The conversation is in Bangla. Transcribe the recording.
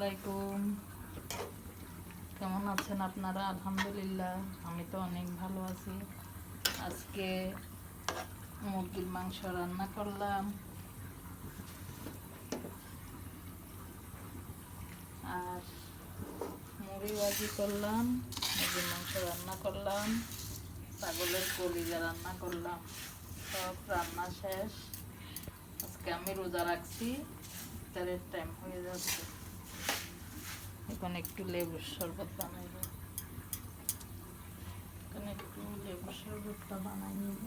আলাইকুম। কেমন আছেন আপনারা? আলহামদুলিল্লাহ, আমি তো অনেক ভালো আছি। আজকে মুরগির মাংস রান্না করলাম, আর মুড়ি ভাজি করলাম, মুরগির মাংস রান্না করলাম, ছাগলের কলিজা রান্না করলাম। সব রান্না শেষ। আজকে আমি রোজা রাখছি, ইফতারের টাইম হয়ে যাচ্ছে। এখন একটু লেবুর শরবত বানাইব, এখন একটু লেবুর শরবতটা বানাই নিব।